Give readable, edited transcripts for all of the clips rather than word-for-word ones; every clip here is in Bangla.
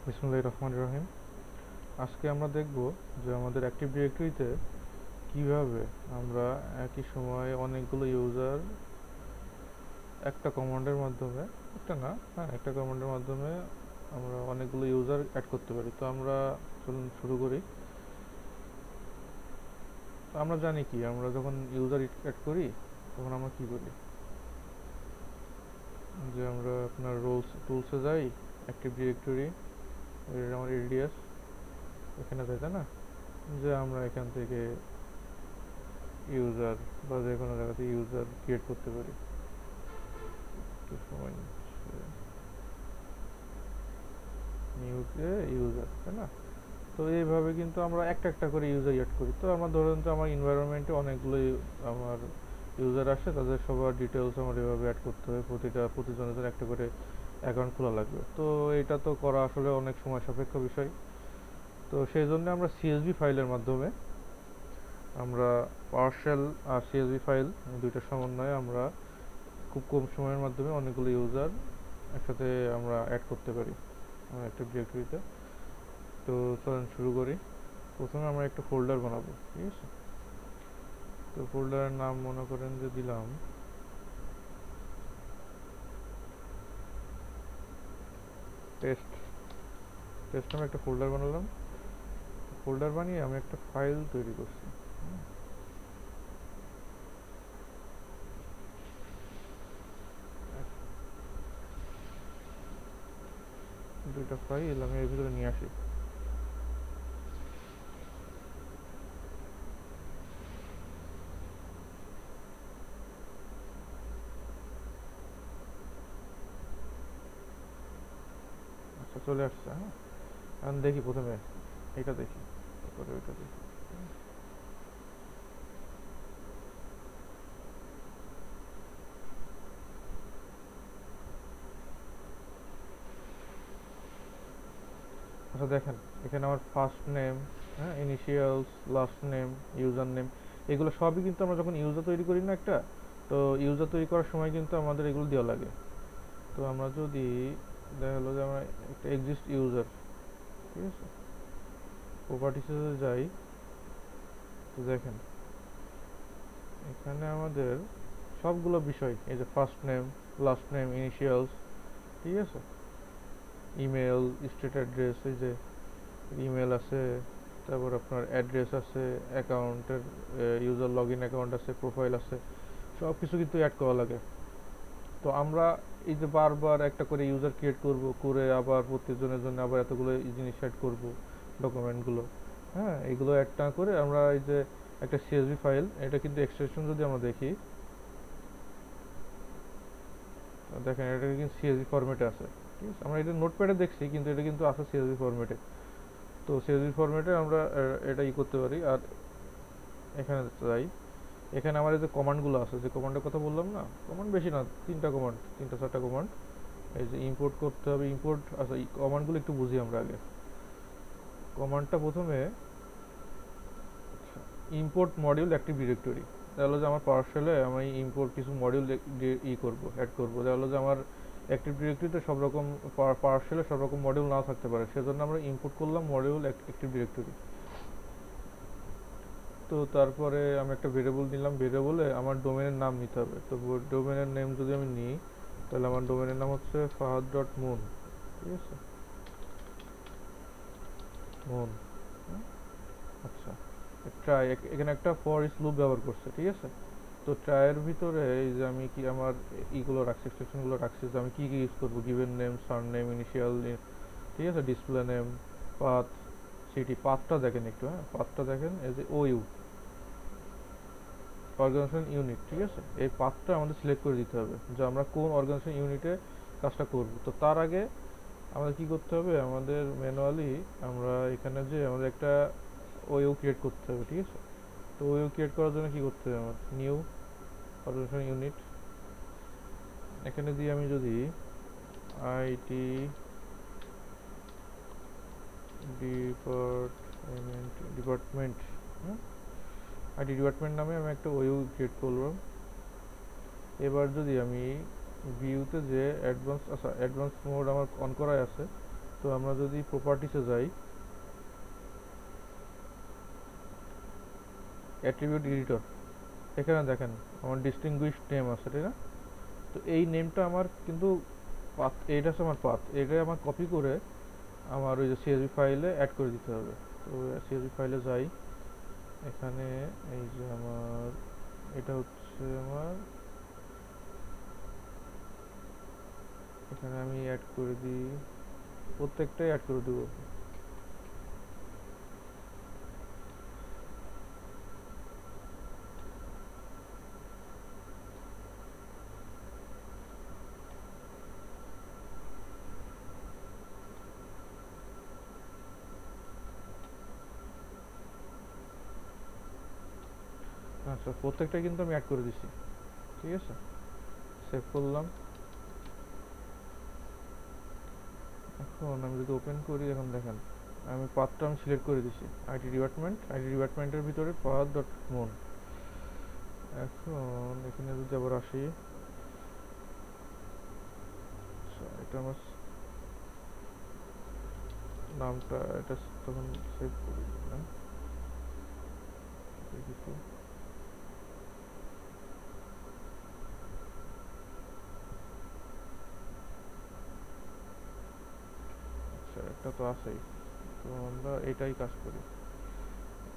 বিসমিল্লাহির রহমানির রহিম। আজকে আমরা দেখব যে আমাদের অ্যাক্টিভ ডিরেক্টরিতে কিভাবে আমরা একই সময়ে অনেকগুলো ইউজার একটা কমান্ডের মাধ্যমে, একটা কমান্ডের মাধ্যমে আমরা অনেকগুলো ইউজার অ্যাড করতে পারি। তো আমরা চলুন শুরু করি। তো আমরা জানি কি, আমরা যখন ইউজার অ্যাড করি তখন আমরা কি করি, যে আমরা আপনার টুলসে যাই, অ্যাক্টিভ ডিরেক্টরি, আমার এলডিএস এখানে যাই, তাই না? যে আমরা এখান থেকে ইউজার বা যে কোনো জায়গাতে ইউজার ক্রিয়েট করতে পারি। একটু সময় নিচ্ছে, নিউতে ইউজার, তাই না? তো এইভাবে কিন্তু আমরা একটা একটা করে ইউজার অ্যাড করি। তো আমার ধরুন যে আমার এনভায়রনমেন্টে অনেকগুলো আমার ইউজার আসে, তাদের সবার ডিটেলস আমার এভাবে অ্যাড করতে হবে। প্রতিজনের জন্য একটা করে অ্যাকাউন্ট খোলা লাগবে। তো এটা তো করা আসলে অনেক সময় সাপেক্ষ বিষয়। তো সেই জন্য আমরা সিএসভি ফাইলের মাধ্যমে, আমরা পাওয়ারশেল আর সিএসভি ফাইল দুইটার সমন্বয়ে আমরা খুব কম সময়ের মাধ্যমে অনেকগুলো ইউজার একসাথে আমরা অ্যাড করতে পারি আমার একটা ডিরেক্টরিতে। তো চলেন শুরু করি। প্রথমে আমরা একটা ফোল্ডার বানাবো, ঠিক আছে? তো ফোল্ডারের নাম মনে করেন যে দিলাম টেস্ট। টেস্ট নামে একটা ফোল্ডার বানালাম। ফোল্ডার বানিয়ে আমি একটা ফাইল তৈরি করছি। দুইটা ফাইল আমি এর ভিতরে নিয়ে আসি। আচ্ছা, চলে আসছে। হ্যাঁ, এখন দেখি, প্রথমে এটা দেখি, তারপরে ওইটা দেখি। আচ্ছা দেখেন, এখানে আমার ফার্স্ট নেম, হ্যাঁ, initials, last name, user name, এগুলো সবই কিন্তু আমরা যখন ইউজার তৈরি করি না একটা, তো ইউজার তৈরি করার সময় কিন্তু আমাদের এগুলো দেওয়া লাগে। তো আমরা যদি দেখা হলো যে আমরা একটা এক্সিস্ট ইউজার, ঠিক আছে, প্রপার্টিসে যাই, তো দেখেন এখানে আমাদের সবগুলো বিষয়, এই যে first name, last name, initials, ঠিক আছে, ইমেল, স্টেট অ্যাড্রেস, এই যে ইমেল আছে, তারপর আপনার অ্যাড্রেস আছে, অ্যাকাউন্টের ইউজার লগ ইন অ্যাকাউন্ট আছে, প্রোফাইল আছে, সব কিছু কিন্তু অ্যাড করা লাগে। তো আমরা এই যে বারবার একটা করে ইউজার ক্রিয়েট করব, করে আবার প্রত্যেকজনের জন্য আবার এতগুলো জিনিস অ্যাড করব, ডকুমেন্টগুলো, হ্যাঁ, এগুলো অ্যাড না করে আমরা এই যে একটা সিএসভি ফাইল, এটা কিন্তু এক্সটেনশন যদি আমরা দেখি, দেখেন এটা কিন্তু সিএসভি ফরম্যাটে আছে, ঠিক আছে? আমরা এটা নোটপ্যাডে দেখছি, কিন্তু এটা কিন্তু আছে সিএসভি ফরম্যাটে। তো সিএসভি ফরম্যাটে আমরা এটা করতে পারি। আর এখানে যাই, এখানে আমার এই যে কমান্ডগুলো আছে, যে কমান্ডের কথা বললাম না, কমান্ড বেশি না, তিনটা চারটা কমান্ড। এই যে ইম্পোর্ট করতে হবে, ইম্পোর্ট, আচ্ছা এই কমান্ডগুলো একটু বুঝি আমরা আগে। কমান্ডটা প্রথমে ইম্পোর্ট মডিউল অ্যাক্টিভ ডিরেক্টরি। তাহলে যে আমার পার্সেলে আমি ইম্পোর্ট কিছু মডিউল করব, অ্যাড করব। তাহলে যে আমার অ্যাক্টিভ ডিরেক্টরিতে সব রকম, পার্সেলে সব রকম মডিউল নাও থাকতে পারে, সেজন্য আমরা ইম্পোর্ট করলাম মডিউল অ্যাক্টিভ ডিরেক্টরি। তো তারপরে আমি একটা ভেরিয়েবল নিলাম, ভেরিয়েবলে আমার ডোমেনের নাম নিতে হবে। তো ডোমেনের নেম যদি আমি নিই, তাহলে আমার ডোমেনের নাম হচ্ছে fahad.moon, ঠিক আছে, মুন। আচ্ছা, ট্রাই, এখানে একটা ফর ইচ লুপ ব্যবহার করছে, ঠিক আছে? তো ট্রাইয়ের ভিতরে এই যে আমি কি আমার ইগুলো রাখছি, এক্সটেনশনগুলো রাখছি, যে আমি কি কি ইউজ করবো, গিভেন নেম, সার নেম, ইনিশিয়াল, ঠিক আছে, ডিসপ্লে নেম, পাথ, সিটি। পাথটা দেখেন একটু, হ্যাঁ, পাথটা দেখেন, এই যে ওইউ, অর্গানাইজেশন ইউনিট, ঠিক আছে? এই পাথটা আমাদের সিলেক্ট করে দিতে হবে যে আমরা কোন অর্গানাইজেশন ইউনিটে কাজটা করব। তো তার আগে আমাদের কি করতে হবে, আমাদের ম্যানুয়ালি আমরা এখানে যে আমাদের একটা ওইউ ক্রিয়েট করতে হবে, ঠিক আছে? তো ওইউ ক্রিয়েট করার জন্য কি করতে হবে, আমার নিউ অর্গানাইজেশন ইউনিট, এখানে দিয়ে আমি যদি আইটি ডিপার্টমেন্ট, হ্যাঁ, আইটি ডিপার্টমেন্ট নামে আমি একটা ওইউ ক্রিয়েট করলাম। এবার যদি আমি ভিউতে যে অ্যাডভান্স, আচ্ছা অ্যাডভান্স মোড আমার অন করাই আছে, তো আমরা যদি প্রপার্টিসে যাই, অ্যাট্রিবিউট এডিটর, এখানে দেখেন আমার ডিস্টিংগুইশড নেম আছে, তাই না? তো এই নেমটা আমার কিন্তু পাথ, এইটা হচ্ছে আমার পাথ, এটা আমার কপি করে আমার ওই যে সিএসভি ফাইলে অ্যাড করে দিতে হবে। তো সিএসভি ফাইলে যাই, এখানে এই যে আমার এটা হচ্ছে আমার, এখানে আমি অ্যাড করে দিই, প্রত্যেকটাই অ্যাড করে দেবো। আচ্ছা, প্রত্যেকটাই কিন্তু আমি অ্যাড করে দিছি, ঠিক আছে। সেভ করলাম। এখন আমি যদি ওপেন করি, এখন দেখেন আমি পাথটা আমি সিলেক্ট করে দিছি, আইটি ডিপার্টমেন্টের ভিতরে পাথ ডট মন। এখন এখানে যদি আবার আসি, আচ্ছা এটা আমার নামটা, এটা তখন সেভ করে দিলাম, দেখি তো। আচ্ছা, এটা তো আছেই, তো আমরা এটাই কাজ করি,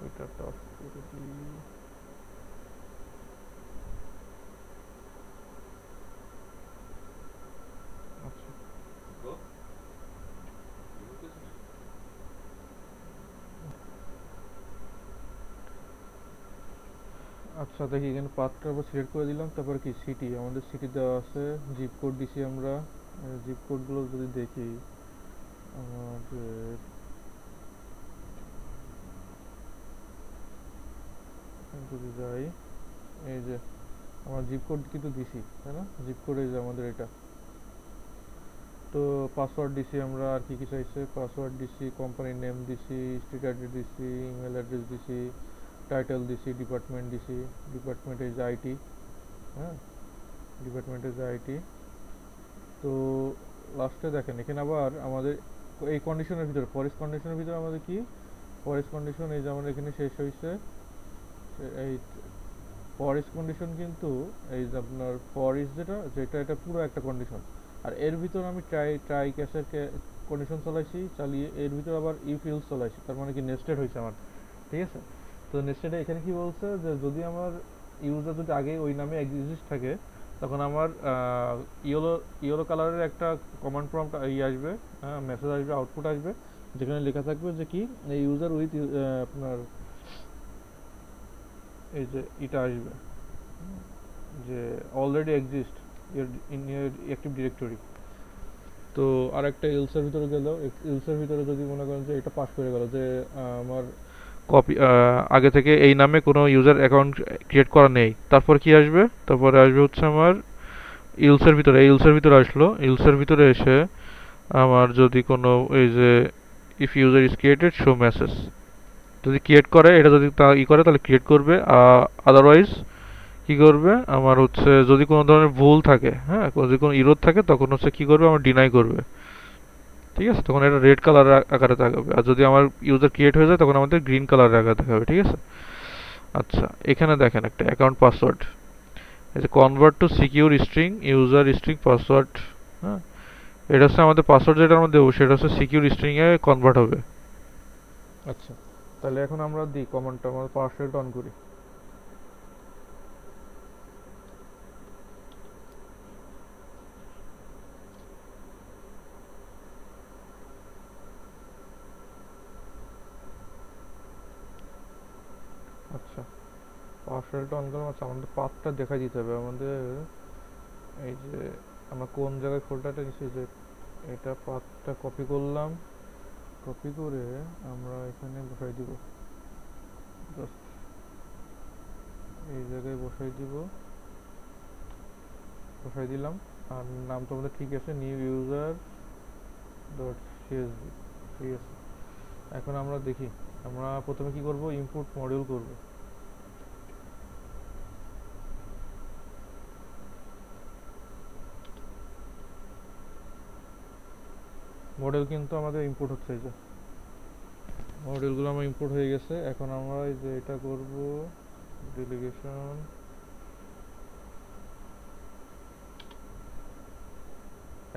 ওইটা অফ করে দিই। আচ্ছা আচ্ছা, দেখি এখানে পাথটা আবার সিলেক্ট করে দিলাম, তারপর কি সিটি, আমাদের সিটি দেওয়া আছে, জিপ কোড দিছি আমরা। জিপ কোডগুলো যদি দেখি আমাদের, যদি যাই, এই যে আমার জিপ কোড কিন্তু দিছি, তাই না? জিপ কোড এই যে আমাদের এটা। তো পাসওয়ার্ড দিছি আমরা, আর কি কি চাইছে, পাসওয়ার্ড দিছি, কোম্পানির নেম দিছি, স্ট্রিট অ্যাড্রেস দিছি, ইমেল অ্যাড্রেস দিছি, টাইটেল দিছি, ডিপার্টমেন্ট দিছি, ডিপার্টমেন্ট ইজ আইটি, হ্যাঁ, ডিপার্টমেন্ট ইজ আইটি। তো লাস্টে দেখেন এখানে আবার আমাদের এই কন্ডিশনের ভিতরে, ফরেস্ট কন্ডিশনের ভিতরে আমাদের কি, ফরেস্ট কন্ডিশন এই যে আমাদের এখানে শেষ হয়েছে। এই ফরেস্ট কন্ডিশন কিন্তু এই যে আপনার ফরেস্ট যেটা যেটা এটা পুরো একটা কন্ডিশন। আর এর ভিতর আমি ট্রাই ক্যাশের কন্ডিশন চালাইছি, চালিয়ে এর ভিতর আবার ইফ ইলস চালাইছি, তার মানে কি নেস্টেড হয়েছে আমার, ঠিক আছে। তো নেস্টেডে এখানে কি বলছে যে যদি আমার ইউজার যদি আগে ওই নামে এক্সিস্ট থাকে, তখন আমার ইয়েলো ইয়েলো কালারের একটা কমান্ড প্রম্পট আসবে, মেসেজ আসবে, আউটপুট আসবে, যেখানে লেখা থাকবে যে কি ইউজার উইথ আপনার এই যে এটা আসবে যে already exist in year active directory. তো আর একটা এলসের ভিতরে গেল, এলসের ভিতরে যদি মনে করেন যে এটা পাস করে গেল যে আমার কপি আগে থেকে এই নামে কোনো ইউজার অ্যাকাউন্ট ক্রিয়েট করা নেই, তারপর কি আসবে, তারপরে আসবে হচ্ছে আমার ইলসের ভিতরে, এই ইলসের ভিতরে আসলো, ইলসের ভিতরে এসে আমার যদি কোনো এই যে if user is created show message, যদি ক্রিয়েট করে এটা, যদি তা ই করে তাহলে ক্রিয়েট করবে, আদারওয়াইজ কি করবে আমার হচ্ছে যদি কোনো ধরনের ভুল থাকে, হ্যাঁ, যদি কোনো ইরোর থাকে তখন হচ্ছে কি করবে আমার ডিনাই করবে, ঠিক আছে। তখন এটা রেড কালার আকারে দেখাবে, আর যদি আমার ইউজার ক্রিয়েট হয়ে যায় তখন আমাদের গ্রিন কালার আকারে দেখাবে, ঠিক আছে। আচ্ছা, এখানে দেখেন একটা অ্যাকাউন্ট পাসওয়ার্ড, এই যে convert to secure string user string password, হ্যাঁ, এটা হচ্ছে আমাদের পাসওয়ার্ড যেটা আমরা দেবো সেটা হচ্ছে সিকিউর স্ট্রিং এ কনভার্ট হবে। আচ্ছা, তাহলে এখন আমরা দিই কমান্ডটা, আমরা পাওয়ারশেলটা অন করি। আচ্ছা, পাওয়ারশেলটা অন করলাম। আচ্ছা, আমাদের পাথটা দেখা দিতে হবে আমাদের, এই যে আমরা কোন জায়গায় ফোল্ডারটা নিচ্ছি, যে এটা পাথটা কপি করলাম, কপি করে আমরা এখানে বসাই দিব, জাস্ট এই জায়গায় বসাই দিব, বসাই দিলাম। আর নামটা আমাদের ঠিক আছে, নিউ ইউজার ডট সিএসভি, ঠিক আছে। এখন আমরা দেখি, আমরা প্রথমে কি করব, ইনপুট মডিউল করব। মডেল কিন্তু আমাদের ইম্পোর্ট হচ্ছে, এই যে মডেলগুলো আমার ইম্পোর্ট হয়ে গেছে। এখন আমরা এই যে এটা করব ডেলিগেশন।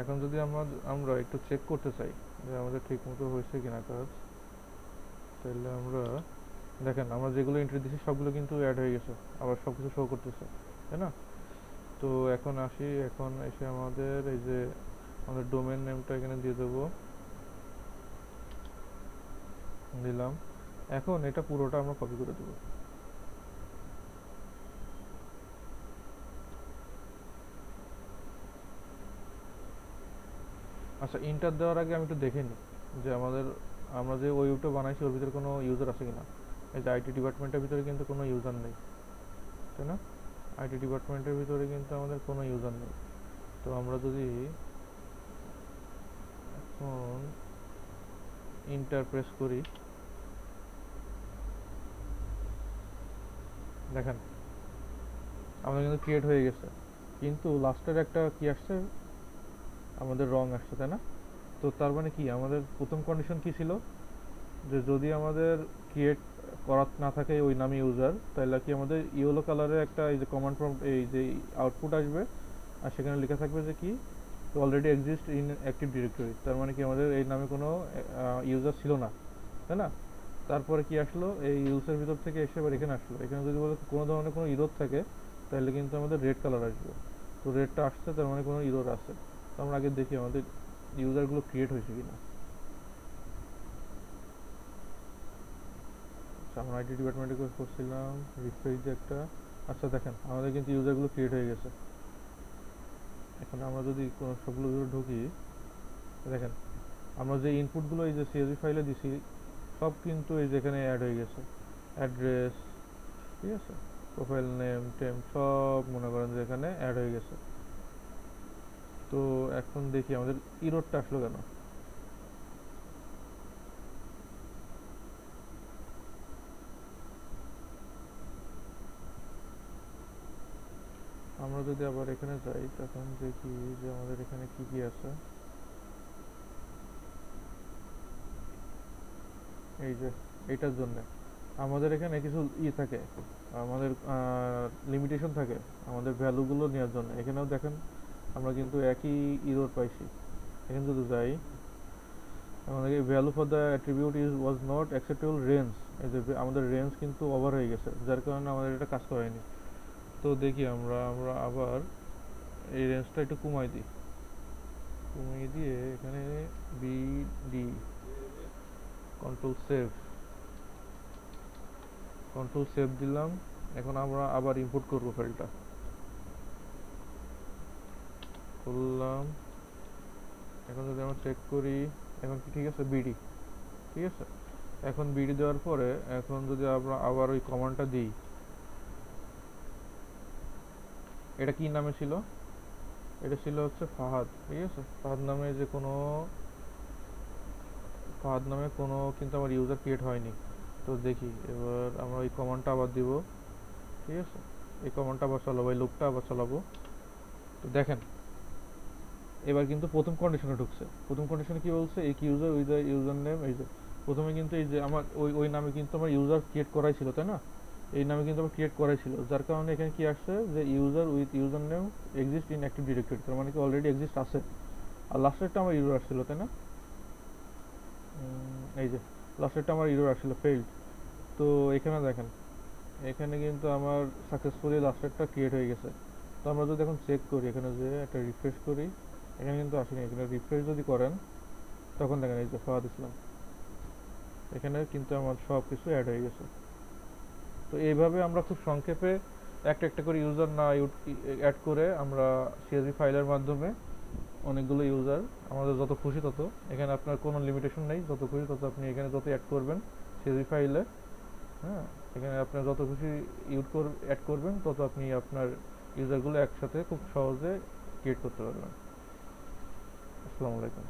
এখন যদি আমরা একটু চেক করতে চাই যে আমাদের ঠিক মতো হয়েছে কিনা কাজ, তাহলে আমরা দেখেন আমরা যেগুলো এন্ট্রি দিছি সবগুলো কিন্তু অ্যাড হয়ে গেছে, আবার সব কিছু শো করতেছে, তাই না? তো এখন আসি, এখন এসে আমাদের এই যে আমাদের ডোমেন নেমটা এখানে দিয়ে দেবো, দিলাম। এখন এটা পুরোটা আমরা কপি করে দেবো। আচ্ছা, ইন্টার দেওয়ার আগে আমি একটু দেখে নিই যে আমরা যে ওয়েবটা বানাইছি ওর ভিতরে কোনো ইউজার আছে কিনা। এই যে আইটি ডিপার্টমেন্টের ভিতরে কিন্তু কোনো ইউজার নেই, তাই না? আইটি ডিপার্টমেন্টের ভিতরে কিন্তু আমাদের কোনো ইউজার নেই। তো আমরা যদি এখন ইন্টার প্রেস করি, দেখেন আমাদের কিন্তু ক্রিয়েট হয়ে গেছে, কিন্তু লাস্টের একটা কি আসছে, আমাদের রং আসছে, তাই না? তো তার মানে কি, আমাদের প্রথম কন্ডিশন কি ছিল, যে যদি আমাদের ক্রিয়েট করা না থাকে ওই নামে ইউজার, তাহলে কি আমাদের ইয়েলো কালারের একটা এই যে কমান্ড প্রম্পট, এই যে আউটপুট আসবে, আর সেখানে লেখা থাকবে যে কি already exist in active directory. তার মানে কি আমাদের এই নামে কোনো ইউজার ছিল না, তাই না? তারপরে কি আসলো, এই ইউজার ভিতর থেকে এসে এবার এখানে আসলো। এখানে যদি বলে কোনো ধরনের কোনো ইরোর থাকে, তাহলে কিন্তু আমাদের রেড কালার আসবে। তো রেডটা আসছে, তার মানে কোনো ইরোর আছে। তো আমরা আগে দেখি আমাদের ইউজারগুলো ক্রিয়েট হয়েছে কিনা। আচ্ছা, আমরা আইটি ডিপার্টমেন্টে করছিলাম, রিফ্রেশ দিয়ে একটা। আচ্ছা দেখেন আমাদের কিন্তু ইউজারগুলো ক্রিয়েট হয়ে গেছে। এখন আমরা যদি সবগুলো ঢুকি, দেখেন আমরা যে ইনপুটগুলো এই যে সিএসভি ফাইলে দিছি সব কিন্তু এই যেখানে অ্যাড হয়ে গেছে। অ্যাড্রেস, ঠিক আছে, প্রোফাইল নেম, টেম, সব মনে করেন যে এখানে অ্যাড হয়ে গেছে। তো এখন দেখি আমাদের ইরোরটা আসলো কেন। আমরা যদি আবার এখানে যাই, তখন দেখি যে আমাদের এখানে কি কি আছে। এই যে এইটার জন্য আমাদের এখানে কিছু থাকে, আমাদের লিমিটেশন থাকে আমাদের ভ্যালুগুলো নেওয়ার জন্য। এখানেও দেখেন আমরা কিন্তু একই ইরোর পাইছি। এখানে যদি যাই, আমাদের value for the attribute was not acceptable range, এই যে আমাদের রেঞ্জ কিন্তু ওভার হয়ে গেছে, যার কারণে আমাদের এটা কাজ করায়নি। তো দেখি আমরা আমরা আবার এই রেঞ্জটা একটু কমিয়ে দিয়ে এখানে বিডি কন্ট্রোল সেভ দিলাম। এখন আমরা আবার ইম্পোর্ট করবো ফাইলটা, করলাম। এখন যদি আমরা চেক করি, এখন কি ঠিক আছে, বিডি ঠিক আছে। এখন বিডি দেওয়ার পরে এখন যদি আমরা আবার ওই কমান্ডটা দিই, এটা কি নামে ছিল, এটা ছিল হচ্ছে ফাহাদ, ঠিক আছে। ফাহাদ নামে কোনো কিন্তু আমার ইউজার ক্রিয়েট হয়নি। তো দেখি এবার আমরা ওই কমান্ডটা আবার দিব, ঠিক আছে। এই কমান্ডটা আবার চালাবো, এই লুপটা আবার চালাবো। তো দেখেন এবার কিন্তু প্রথম কন্ডিশনে ঢুকছে। প্রথম কন্ডিশনে কি বলছে, এই user with the user name, এই যে প্রথমে কিন্তু এই যে আমার ওই নামে কিন্তু আমার ইউজার ক্রিয়েট করাই ছিল, তাই না? এই নামে কিন্তু আমার ক্রিয়েট করাই ছিল, যার কারণে এখানে কি আসছে যে user with user name exist in active directory, তার মানে কি অলরেডি এক্সিস্ট আছে। আর লাস্টেরটা আমার ইউজার আসছিল, তাই না? এই যে লাস্টেরটা আমার ইউজার আসছিল ফেইল্ড। তো এখানে দেখেন, এখানে কিন্তু আমার সাকসেসফুলি লাস্টেরটা ক্রিয়েট হয়ে গেছে। তো আমরা যদি এখন চেক করি, এখানে যে একটা রিফ্রেশ করি, এখানে কিন্তু আসেনি। এখানে রিফ্রেশ যদি করেন, তখন দেখেন এই যে ফাহাদ ইসলাম, এখানে কিন্তু আমার সব কিছু অ্যাড হয়ে গেছে। তো এইভাবে আমরা খুব সংক্ষেপে একটা একটা করে ইউজার না অ্যাড করে আমরা সিএসভি ফাইলের মাধ্যমে অনেকগুলো ইউজার, আমাদের যত খুশি তত, এখানে আপনার কোনো লিমিটেশন নেই, যত খুশি তত আপনি এখানে যত অ্যাড করবেন সিএসভি ফাইলে। হ্যাঁ, এখানে আপনার যত খুশি অ্যাড করবেন তত আপনি আপনার ইউজারগুলো একসাথে খুব সহজে ক্রিয়েট করতে পারবেন। আসসালামু আলাইকুম।